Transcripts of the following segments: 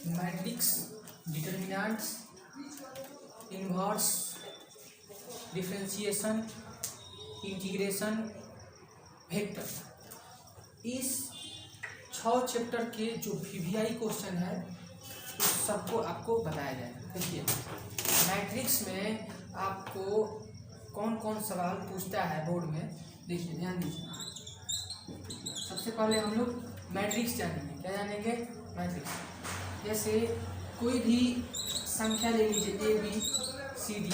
Matrix, determinants, inverse, differentiation, integration, vector. इस 6 chapter के जो वीवीआई क्वेश्चन है उस सबको आपको बताया जाएगा। देखिए मैट्रिक्स में आपको कौन कौन सवाल पूछता है बोर्ड में, देखिए ध्यान दीजिए। सबसे पहले हम लोग मैट्रिक्स जानेंगे। क्या जानेंगे? मैट्रिक्स। जैसे कोई भी संख्या ले लीजिए ए बी सी डी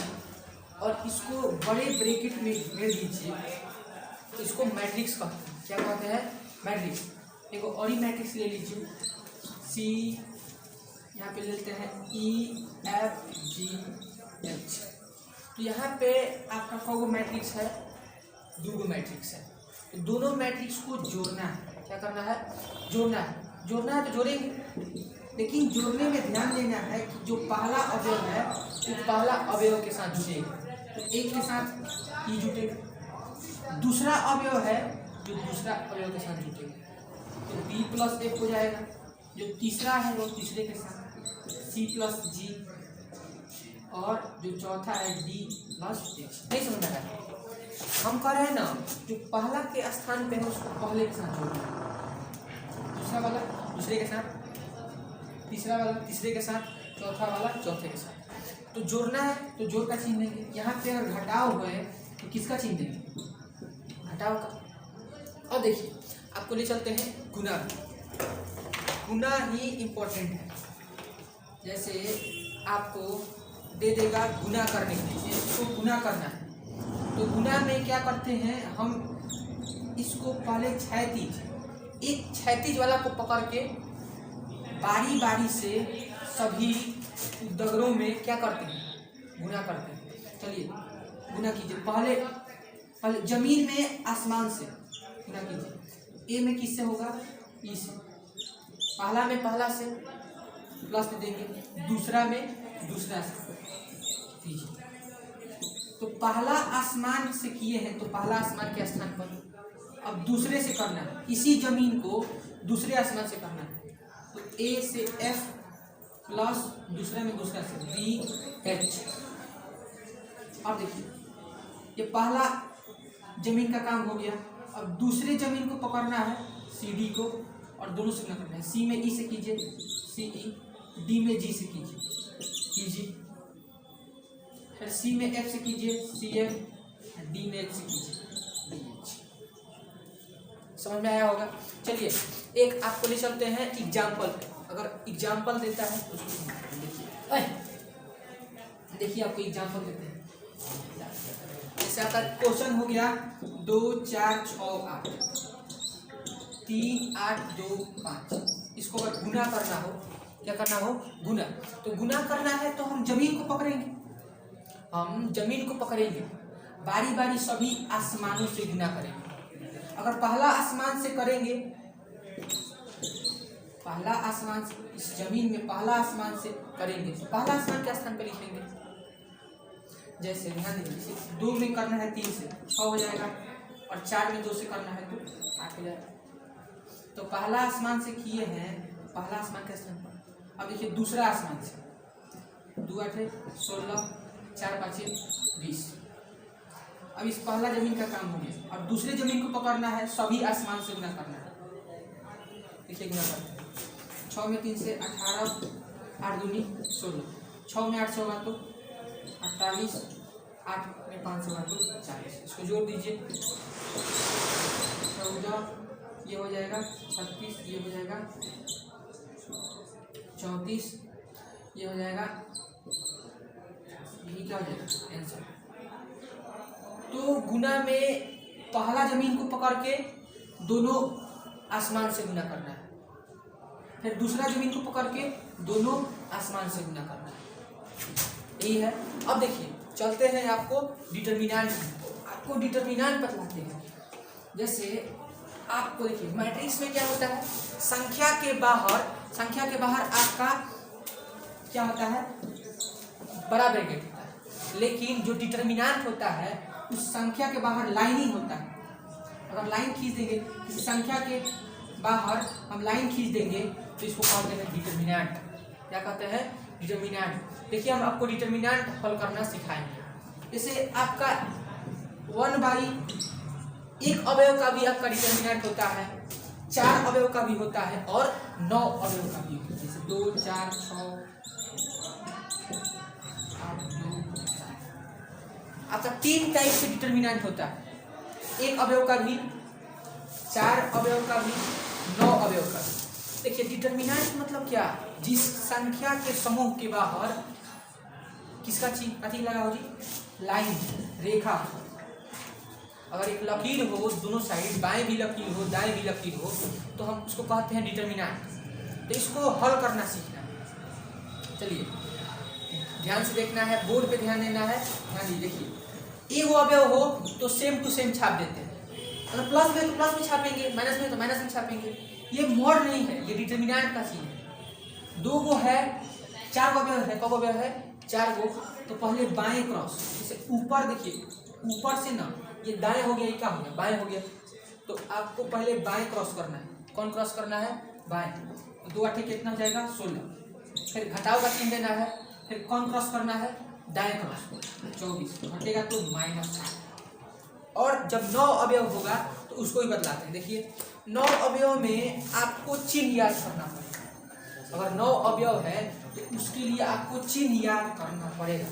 और इसको बड़े ब्रैकेट में घेर दीजिए, तो इसको मैट्रिक्स कहते हैं। क्या कहते हैं? मैट्रिक्स। एक और ही मैट्रिक्स ले लीजिए, सी, यहाँ पे ले लेते हैं ई एफ जी एच। तो यहाँ पे आपका कौगो मैट्रिक्स है? 2 मैट्रिक्स है। तो दोनों मैट्रिक्स को जोड़ना है। क्या करना है? जोड़ना है। जोड़ना है तो जोड़ेंगे, लेकिन जोड़ने में ध्यान देना है कि जो पहला अवयव है वो पहला अवयव के साथ जुड़ेगा। तो एक के साथ ई जुटेगा, दूसरा अवयव है जो दूसरा अवयव के साथ जुटेगा तो बी प्लस एफ हो जाएगा। जो तीसरा है वो तीसरे के साथ सी प्लस जी, और जो चौथा है डी प्लस एच। नहीं समझ रहा है? हम कह रहे हैं ना, जो पहला के स्थान पे है उसको पहले के साथ जोड़ना है, दूसरा वाला दूसरे के साथ, तीसरा वाला तीसरे के साथ, चौथा वाला चौथे के साथ। तो जोड़ना है तो जोड़ का चिन्ह देंगे। यहाँ पे अगर घटाव हुए तो किसका चिन्ह देंगे? घटाव का। और देखिए आपको ले चलते हैं गुना। गुना ही इम्पोर्टेंट है। जैसे आपको दे देगा गुना करने के लिए, इसको गुना करना है तो गुना में क्या करते हैं हम, इसको पहले क्षैतिज, एक क्षैतिज वाला को पकड़ के बारी बारी से सभी डगरों में क्या करते हैं? गुना करते हैं। चलिए गुना कीजिए। पहले जमीन में आसमान से गुना कीजिए। ए में किससे होगा? ई से। पहला में पहला से प्लस देंगे, दूसरा में दूसरा से कीजिए। तो पहला आसमान से किए हैं तो पहला आसमान के स्थान पर अब दूसरे से करना है, इसी जमीन को दूसरे आसमान से करना है। तो ए से एफ प्लस दूसरे में दूसरा से बी एच। अब देखिए ये पहला जमीन का काम हो गया। अब दूसरे जमीन को पकड़ना है, सी डी को, और दोनों से करना है। सी में ई से कीजिए, सी ई, डी में जी से कीजिए, फिर सी में एफ से कीजिए, सी एफ, डी में एच से कीजिए, डी एच। समझ में आया होगा? चलिए एक आपको ले चलते हैं एग्जाम्पल। अगर एग्जाम्पल देता है तो उसको देखिए आपको एग्जाम्पल देते हैं। जैसे आपका क्वेश्चन हो गया 2 4 6 8 3 8 2 5। इसको अगर गुना करना हो, क्या करना हो? गुना। तो गुना करना है तो हम जमीन को पकड़ेंगे, बारी बारी सभी आसमानों से गुना करेंगे। अगर पहला आसमान से करेंगे, पहला आसमान से, इस जमीन में पहला आसमान से करेंगे, पहला आसमान के स्थान पर लिखेंगे। जैसे ध्यान दीजिए, 2 में करना है 3 से 6 हो जाएगा, और 4 में 2 से करना है तो 8 हो जाएगा। तो पहला आसमान से किए हैं, पहला आसमान के स्थान पर। अब देखिए दूसरा आसमान से, 2 8 16, 4 5 20। अब इस पहला जमीन का काम हो गया, और दूसरे जमीन को पकड़ना है, सभी आसमान से गुना करना है। देखिए गुना करते हैं। 6 में 3 से 18, 8 दूनी 16, 6 में 8 से होगा तो 48, 8 में 5 से होगा तो 40। इसको जोड़ दीजिए, 14 ये हो जाएगा, 36 ये हो जाएगा, 34 ये हो जाएगा, यही क्या हो जाएगा आंसर। तो गुना में पहला जमीन को पकड़ के दोनों आसमान से गुना करना है, फिर दूसरा जमीन को पकड़ के दोनों आसमान से गुना करना है, यही है। अब देखिए चलते हैं आपको डिटर्मिनेंट, आपको डिटर्मिनेंट बतलाते हैं। जैसे आपको देखिए मैट्रिक्स में क्या होता है, संख्या के बाहर आपका क्या होता है? बड़ा ब्रैकेट होता है। लेकिन जो डिटर्मिनेंट होता है उस संख्या के बाहर लाइनिंग होता है। अगर लाइन खींच देंगे, किसी संख्या के बाहर हम लाइन खींच देंगे तो इसको कहते हैं डिटर्मिनेंट। क्या कहते हैं, डिटर्मिनेंट। देखिए हम आपको डिटर्मिनेंट हल करना सिखाएंगे। जैसे आपका 1/, एक अवयव का भी आपका डिटर्मिनेंट होता है, 4 अवयव का भी होता है और 9 अवयव का भी होता है। जैसे 2, 4, 6, 8, 9, 4 आपका 3 टाइप से डिटर्मिनेंट होता है, एक अवयव का भी, 4 अवयव का भी, 9 अवयव का भी। देखिए डिटर्मिनेंट मतलब क्या, जिस संख्या के समूह के बाहर किसका चिन्ह अति लगा हो जी, लाइन, रेखा। अगर एक लकीर हो दोनों साइड, बाएं भी लकीर हो दाएं भी लकीर हो, तो हम उसको कहते हैं डिटर्मिनेंट। तो इसको हल करना सीखना है। चलिए ध्यान से देखना है, बोर्ड पे ध्यान देना है। ध्यान दीजिए, देखिए एक अवयव हो तो सेम टू सेम छाप देते हैं, अगर प्लस में तो प्लस में छापेंगे, माइनस में तो माइनस में छापेंगे। ये मोड़ नहीं है, ये डिटर्मिनेंट का चिन्ह है। 2 गो है, 4 गो अवयव है, कब अवयव है, 4 गो। तो पहले बाएं क्रॉस, जैसे ऊपर देखिए, ऊपर से ना ये दाएं हो गया, ये क्या हो गया, बाएं हो गया। तो आपको पहले बाएं क्रॉस करना है। कौन क्रॉस करना है, बाएं। तो 2 8 कितना हो जाएगा, 16। फिर घटाव का चिन्ह देना है, फिर कौन क्रॉस करना है, दाएं क्रॉस, 24 घटेगा तो -8। और जब 9 अवयव होगा तो उसको ही बदलाते हैं। देखिए 9 अवयव में आपको चिन्ह याद करना पड़ेगा। अगर 9 अवयव है तो उसके लिए आपको चिन्ह याद करना पड़ेगा।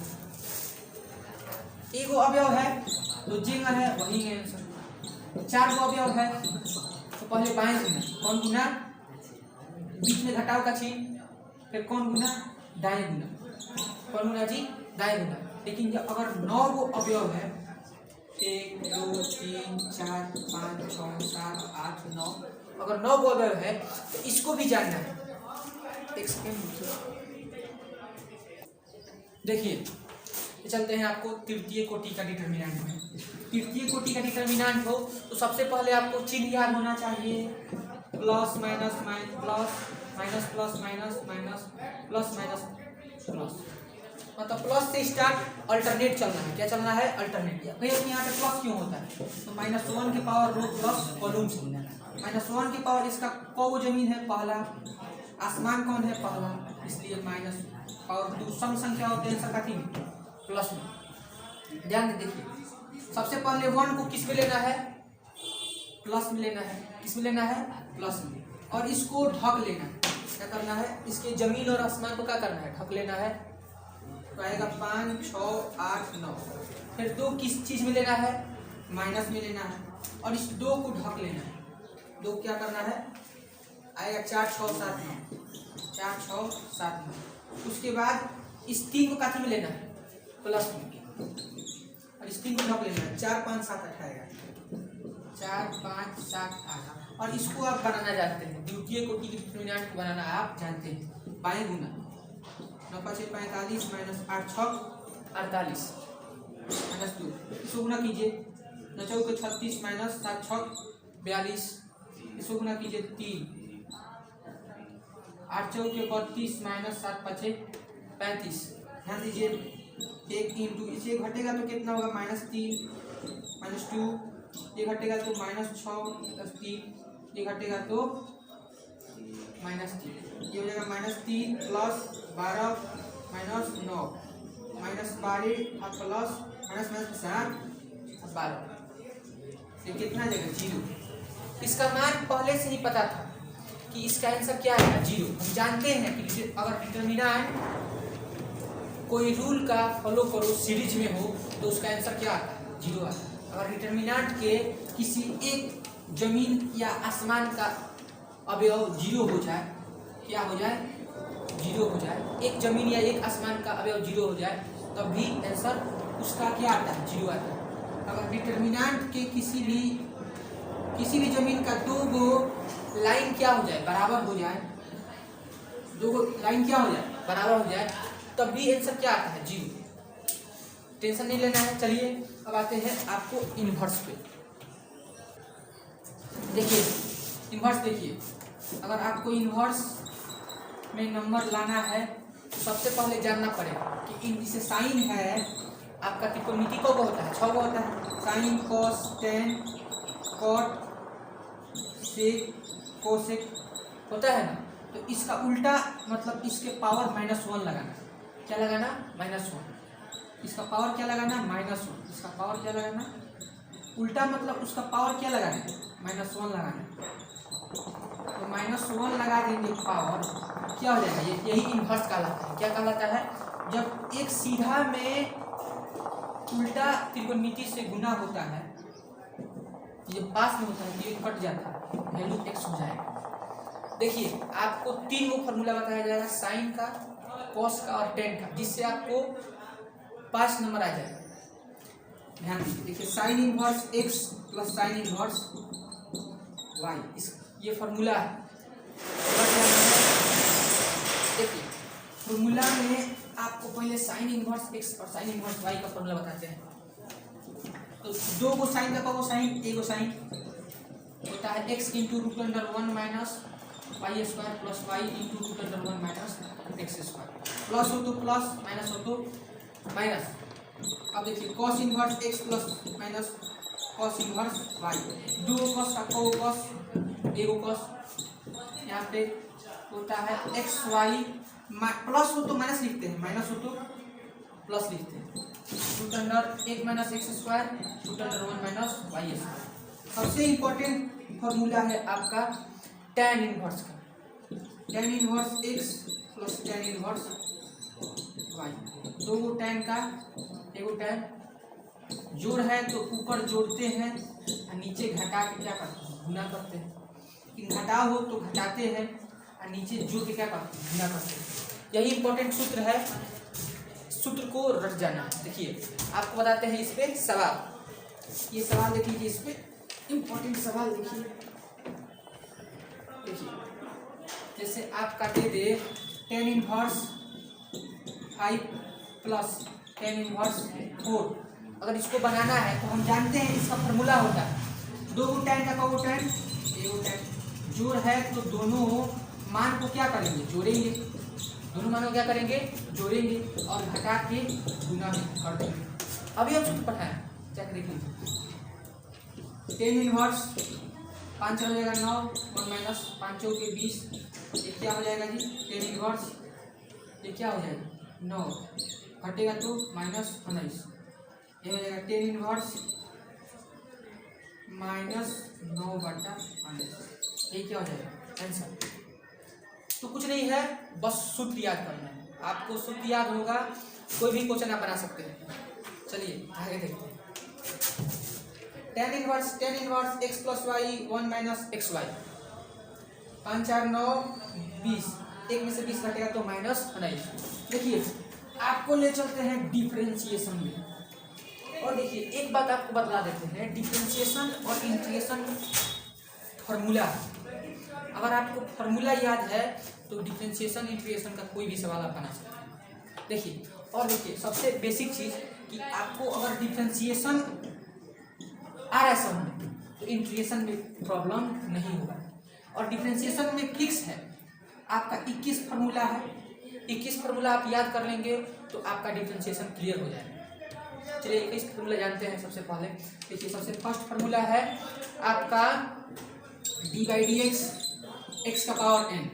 एक अवयव है तो जिंग है, वही है आंसर। 4 गो अवयव है तो पहले बाएं गुना, कौन गुना, बीच में घटाव का चिन्ह, फिर कौन गुना, दाएं गुना, कौन गुना जी, दाएं गुना। लेकिन जब अगर 9 गो अवयव है, 1 2 3 4 5 6 7 8 9, अगर 9 गो अवयव है तो इसको भी जानना है। एक सेकेंड देखिए, चलते हैं आपको तृतीय कोटि का डिटर्मिनेंट में। तृतीय कोटि का डिटर्मिनेंट हो तो सबसे पहले आपको चिन्ह याद होना चाहिए, plus minus plus minus plus minus minus plus minus plus, मतलब प्लस से स्टार्ट अल्टरनेट चलना है। क्या चलना है, अल्टरनेट। यहाँ पे प्लस क्यों होता है, तो -1 की पावर रो प्लस वॉल्यूम से, -1 की पावर इसका कौ जमीन है, पहला, आसमान कौन है, पहला, इसलिए माइनस पावर 2 सम संख्या होते हैं सरकाती में, प्लस में। ध्यान दे, देखिए सबसे पहले 1 को किस में लेना है, प्लस में लेना है। किस में लेना है, प्लस में। और इसको ढक लेना है। क्या करना है, इसके जमीन और आसमान को क्या करना है, ढक लेना है। तो आएगा 5 6 8 9। फिर 2 किस चीज में लेना है, माइनस में लेना है, और इस 2 को ढक लेना है। 2 क्या करना है, आएगा 4 6 7 9, 4 6 7 9। उसके बाद इस 3 को काफी में लेना है, प्लस में, और इस 3 को ढक लेना है। 4 5 7 8 आएगा, 4 5 7 8। और इसको आप बनाना जानते हैं, द्वितीय कोटि के डिटर्मिनेंट को बनाना आप जानते हैं। बाएं गुना, 9 5 45 माइनस 8 6 48 माइनस 2, इसको गुना कीजिए, 9 4 36 माइनस 7 6 42, इसको गुना कीजिए 3, 8 4 32 माइनस 7 5 35। ध्यान दीजिए, 1 इंटू इसे घटेगा तो कितना होगा, -3 -2, ये घटेगा तो -6 + 3, ये घटेगा तो -3, ये हो जाएगा -3 प्लस 12 माइनस 9 माइनस 12 और प्लस माइनस 7 और 12, ये कितना आ जाएगा, 0। इसका मान पहले से ही पता था कि इसका आंसर क्या है, 0। हम जानते हैं कि अगर डिटर्मिनेंट कोई रूल का फॉलो करो सीरीज में हो तो उसका आंसर क्या आता है, 0 आता है। अगर डिटर्मिनेंट के किसी एक जमीन या आसमान का अवयव 0 हो जाए, क्या हो जाए, 0 हो जाए, एक जमीन या एक आसमान का अवयव 0 हो जाए, तब भी आंसर उसका क्या आता है, 0 आता है। अगर डिटर्मिनेंट के किसी भी जमीन का 2 गो लाइन क्या हो जाए, बराबर हो जाए, 2 गो लाइन क्या हो जाए, बराबर हो जाए, तब भी आंसर क्या आता है, 0। टेंशन नहीं लेना है। चलिए अब आते हैं आपको इन्वर्स पे। देखिए इन्वर्स, देखिए अगर आपको इन्वर्स में नंबर लाना है तो सबसे पहले जानना पड़ेगा कि इन जैसे साइन है आपका त्रिकोणमिति को होता है, 6 को होता है, sine cos tan cot sec cosec होता है ना। तो इसका उल्टा मतलब इसके पावर -1 लगाना। क्या लगाना? -1। इसका पावर क्या लगाना? -1। इसका पावर क्या लगाना? उल्टा मतलब उसका पावर क्या लगाना है? -1 लगाना। तो -1 लगा देंगे पावर, क्या हो जाएगा? यही इन्वर्स कहलाता है। क्या कहलाता है? जब एक सीधा में उल्टा त्रिकोणमिति से गुना होता है, ये पास में होता है, ये कट जाता है, वैल्यू x हो जाएगा। देखिए आपको 3 गो फॉर्मूला बताया जाएगा, साइन का, कॉस का और टेन का, जिससे आपको 5 नंबर आ जाएगा। ध्यान दीजिए, देखिए sine inverse x plus sine inverse y, इस ये फॉर्मूला है। देखिए फॉर्मूला में आपको पहले साइन इनवर्स x और साइन इनवर्स y का फॉर्मूला बताते हैं। तो 2 गो साइन का कोसाइन, एक गो साइन होता है x into √1 minus Y square plus y into √1 minus X square. Plus हो तो प्लस, माइनस हो तो माइनस। अब देखिए cos inverse x plus minus cos inverse y, 2 cos का को कॉस, एगो कॉस। यहाँ पे होता है एक्स वाई, प्लस हो तो माइनस लिखते हैं, माइनस हो तो प्लस लिखते हैं। √1 minus X square √1 minus Y square. सबसे इम्पोर्टेंट फॉर्मूला है आपका tan इनवर्स का, tan inverse x plus tan inverse y। 2 गो tan का, एगो tan, जोड़ है तो ऊपर जोड़ते हैं और नीचे घटा के क्या करते हैं? गुना करते हैं। घटाव हो तो घटाते हैं और नीचे जोड़ के क्या करते हैं? गुना करते हैं। यही इंपॉर्टेंट सूत्र है, सूत्र को रट जाना है। देखिए आपको बताते हैं इस पे सवाल, ये सवाल देख लीजिए, इस पे इंपॉर्टेंट सवाल देखिए। जैसे आप काटे दे tan inverse 5 plus tan inverse 4, अगर इसको बनाना है तो हम जानते हैं इसका फॉर्मूला होता है 2 tan का को tan, एगो tan, जोड़ है तो दोनों मान को क्या करेंगे? जोड़ेंगे। दोनों मान को क्या करेंगे? जोड़ेंगे और घटा के गुना कर देंगे। अभी हम सूत्र पढ़ाएं, चेक देख लीजिए। tan इनवर्स 5 हो जाएगा 9, 1 माइनस 5 के 20, ये क्या हो जाएगा जी? tan इनवर्स, ये क्या हो जाएगा? 9 घटेगा तो -19, ये हो जाएगा tan इनवर्स -9/19। ये क्या हो जाएगा? आंसर। तो कुछ नहीं है, बस सूत्र याद करना है। आपको सूत्र याद होगा, कोई भी क्वेश्चन आप बना सकते हैं। चलिए आगे देखते हैं। tan inverse x plus Y 1 minus X Y, 5 4 9 20, 1 में से 20 घटेगा तो -19। देखिए आपको ले चलते हैं डिफरेंशिएशन में, और देखिए एक बात आपको बतला देते हैं, डिफरेंशिएशन और इंटीग्रेशन फॉर्मूला। अगर आपको फॉर्मूला याद है तो डिफरेंशिएशन इंटीग्रेशन का कोई भी सवाल आप बना सकते हैं। देखिए और देखिए सबसे बेसिक चीज़ कि आपको अगर डिफरेंशिएशन आ रहा है समझ तो इंटीग्रेशन में प्रॉब्लम नहीं होगा। और डिफरेंशिएशन में फिक्स है आपका 21 फार्मूला है, 21 फार्मूला आप याद कर लेंगे तो आपका डिफरेंशिएशन क्लियर हो जाएगा। चलिए 21 फार्मूला जानते हैं। सबसे पहले देखिए, सबसे फर्स्ट फार्मूला है आपका d/dx x का पावर n,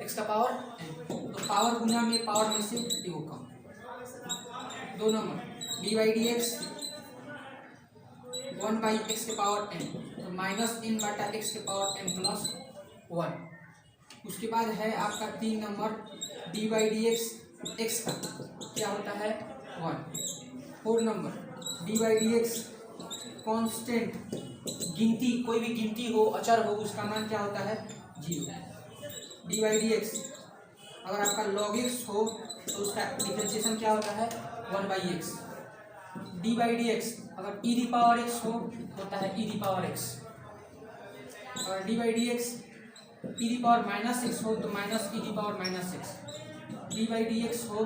x का पावर n। तो पावर गुना में पावर में से एगो कम, 2 नंबर d/dx 1/x के पावर n, तो -n/x के पावर n प्लस 1। उसके बाद है आपका 3 नंबर d/dx x का क्या होता है 1। 4 नंबर d/dx कांस्टेंट, गिनती कोई भी गिनती हो, अचर हो, उसका मान क्या होता है 0। d/dx अगर आपका log x हो तो उसका डिफरेंशिएशन क्या होता है 1/x। d/dx अगर e⁻x हो होता है e⁻x। अगर d/dx e⁻−x हो तो -e⁻−x। d/dx हो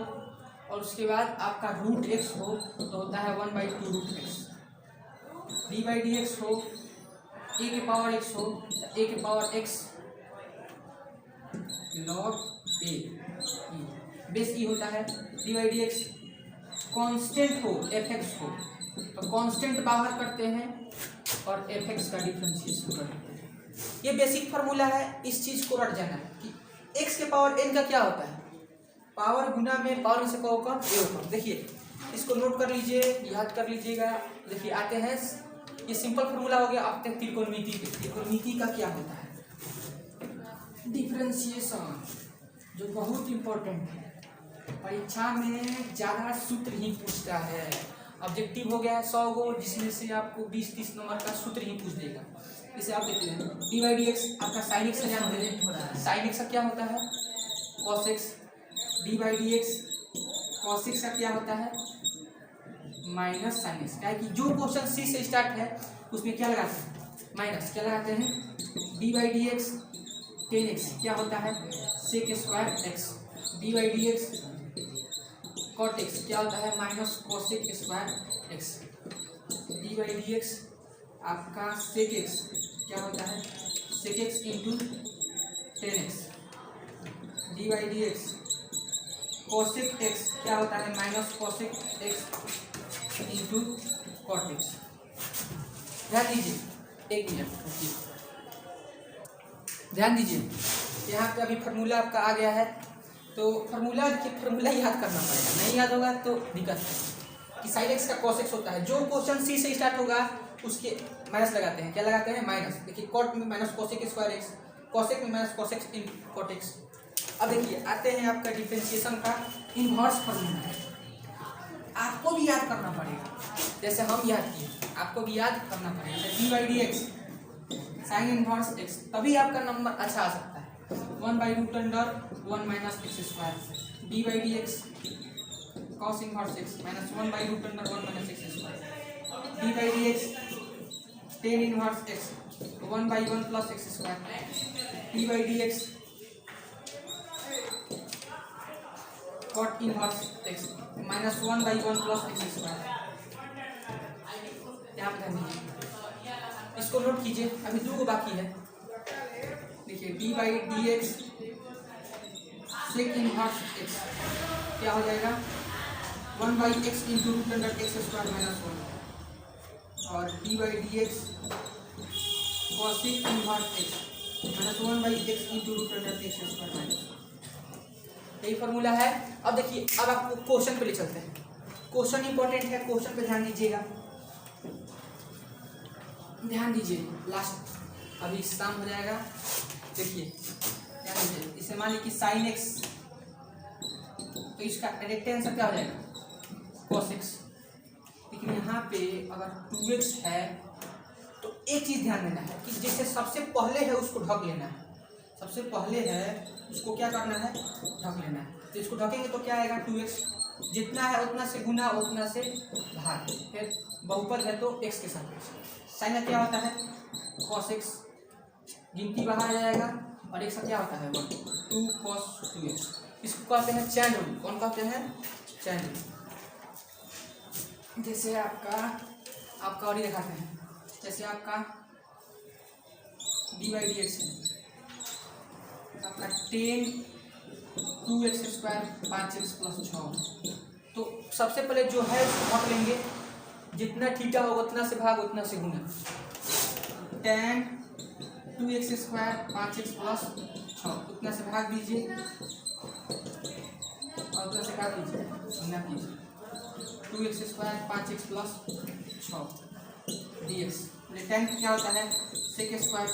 और उसके बाद आपका √x हो तो होता है 1/2√x। d/dx हो a⁻x हो तो a⁻x log a बेस ई होता है। d/dx कांस्टेंट हो f(x) हो तो कांस्टेंट बाहर करते हैं और f(x) का डिफरेंशिएशन कर देते हैं। ये बेसिक फार्मूला है, इस चीज को रट जाना है कि x के पावर n का क्या होता है, पावर गुना में पावर में से क्या होगा a होगा। देखिए इसको नोट कर लीजिए, याद कर लीजिएगा। देखिए आते हैं, ये सिंपल फॉर्मूला हो गया। आते हैं त्रिकोणमिति पे। त्रिकोणमिति का क्या होता है, डिफरेंशिएशन, जो बहुत इंपॉर्टेंट है, परीक्षा में ज़्यादा सूत्र ही पूछता है। ऑब्जेक्टिव हो गया है 100 गो, जिसमें से आपको 20-30 नंबर का सूत्र ही पूछ देगा। इसे आप देख लें, डी/dx आपका साइन एक्स का जानते हैं, साइन एक्स का क्या होता है कॉस एक्स, डी/dx कॉस एक्स का क्या होता है माइनस साइन एक्स। क्या है कि जो क्वेश्चन सी से स्टार्ट है उसमें क्या लगाते हैं माइनस, क्या लगाते हैं डी/dx tan x क्या होता है sec square x, डी/dx cot x क्या होता है माइनस cosec स्क्वायर x, डी/dx आपका sec x क्या होता है sec x into tan x, डी/dx cosec x क्या होता है minus cosec x into cot x। ध्यान दीजिए, एक मिनट रुकिए, ध्यान दीजिए। यहाँ पे अभी फार्मूला आपका आ गया है, तो फार्मूला याद करना पड़ेगा, नहीं याद होगा तो दिक्कत है कि साइन एक्स का कॉस एक्स होता है। जो क्वेश्चन सी से स्टार्ट होगा उसके माइनस लगाते हैं, क्या लगाते हैं माइनस। देखिए कॉट में minus cosec square x, cosec में माइनस कोसेक इन कॉट एक्स। अब देखिए आते हैं आपका डिफरेंशिएशन का इनवर्स फार्मूला है, आपको भी याद करना पड़ेगा, जैसे हम याद किए आपको भी याद करना पड़ेगा। डी/dx साइन इनवर्स एक्स, तभी आपका नंबर अच्छा आ सकता है। 1/√1 माइनस एक्स स्क्वायर, डी/dx cos inverse X minus 1/√1 minus X square, डी/dx tan inverse X 1/1 plus X square, डी/dx cot inverse X minus 1/1 plus X square. यहाँ पे ध्यान दीजिए, इसको नोट कीजिए, अभी 2 बाकी है। देखिए डी/dx sec इनवर्स x क्या हो जाएगा 1/x into √x square minus 1, और डी/dx cosec inverse x minus 1/x into √x square minus 1। यही फॉर्मूला है। अब देखिए, अब आपको क्वेश्चन पे ले चलते हैं। क्वेश्चन इंपॉर्टेंट है, क्वेश्चन पे ध्यान दीजिएगा, ध्यान दीजिए। लास्ट अभी शाम हो जाएगा। देखिए ध्यान दीजिए, इसे मान लीजिए कि साइन एक्स, तो इसका डायरेक्ट आंसर क्या हो जाएगा cos x। लेकिन यहाँ पे अगर 2x है तो एक चीज़ ध्यान देना है कि जैसे सबसे पहले है उसको ढक लेना है, सबसे पहले है उसको क्या करना है ढक लेना है। तो इसको ढकेंगे तो क्या आएगा 2x, जितना है उतना से गुना उतना से भाग, फिर बहुपद है तो x के साथ साइन क्या होता है cos x, गिनती बाहर जाएगा और एक सा क्या होता है 2 cos 2x। इसको कहते हैं चैन रूल। कौन कहते हैं चैन रूल। जैसे आपका और ही दिखाते हैं, जैसे आपका डी/dx है आपका tan 2x square 5x plus 6। तो सबसे पहले जो है उसको भाग लेंगे, जितना थीटा होगा उतना से भाग उतना से गुना, tan 2x square 5x plus 6 उतना से भाग दीजिए और उतना से काट दीजिए, गुना कीजिए 2x square 5x plus 6 dx। tan क्या होता है sec स्क्वायर।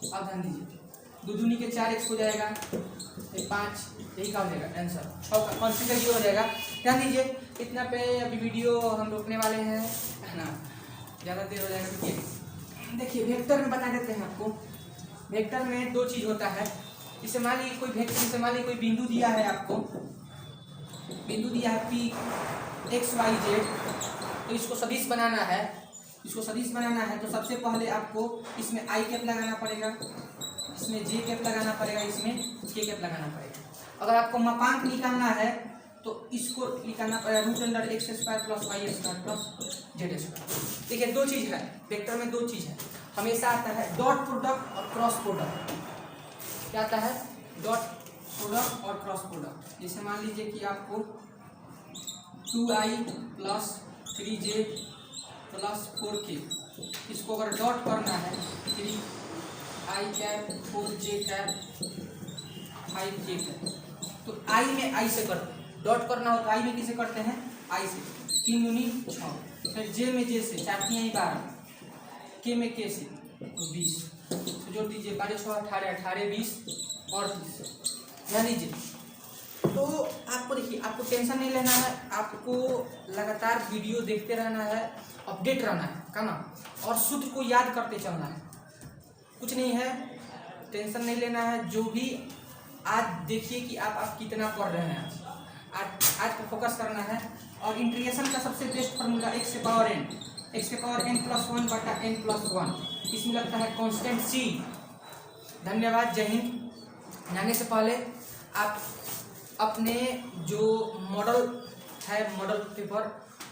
अब ध्यान दीजिए, 2 दूनी के 4x हो जाएगा, 5, यही का हो जाएगा आंसर। 6 का कॉन्स्टेंट हो जाएगा। ध्यान दीजिए, इतना पे अभी वीडियो हम रोकने वाले हैं, है ना, ज़्यादा देर हो जाएगा। देखिए वेक्टर में बता देते हैं आपको। वेक्टर में 2 चीज़ होता है। इसे मान लीजिए कोई वेक्टर, इसे मान लीजिए कोई बिंदु दिया है आपको, बिंदु दिया है P x y z, तो इसको सदिश बनाना है। इसको सदिश बनाना है तो सबसे पहले आपको इसमें i कैप लगाना पड़ेगा, इसमें j कैप लगाना पड़ेगा, इसमें k कैप लगाना पड़ेगा। अगर आपको मापांक निकालना है तो इसको निकालना पड़ेगा √x square plus y square plus z square. देखिए 2 चीज़ है वेक्टर में, 2 चीज़ है हमेशा आता है, डॉट प्रोडक्ट और क्रॉस प्रोडक्ट। क्या आता है डॉट प्रोडक्ट और क्रॉस प्रोडक्ट। जैसे मान लीजिए कि आपको 2i plus 3j plus 4k, इसको अगर डॉट करना है 3 आई cap 4j cap 5j cap. तो आई में आई से करते हैं, डॉट करना हो तो आई में किसे करते हैं, आई से, 3 दूनी 6, फिर जे में जे से 4 3 12, के में के से तो 20, तो जोड़ दीजिए 12 6 18 18 20 और 30, ध्यान दीजिए। तो आपको देखिए, आपको टेंशन नहीं लेना है, आपको लगातार वीडियो देखते रहना है, अपडेट रहना है ना, और सूत्र को याद करते चलना है, कुछ नहीं है, टेंशन नहीं लेना है। जो भी आज देखिए कि आप कितना पढ़ रहे हैं, आज को फोकस करना है। और इंटीग्रेशन का सबसे बेस्ट फार्मूला x के पावर n प्लस 1 बटा n प्लस 1, इसमें लगता है कांस्टेंट c। धन्यवाद, जय हिंद। जाने से पहले आप अपने जो मॉडल है, मॉडल पेपर,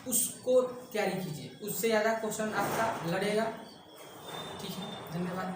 उसको तैयारी कीजिए, उससे ज़्यादा क्वेश्चन आपका लड़ेगा। ठीक है, धन्यवाद।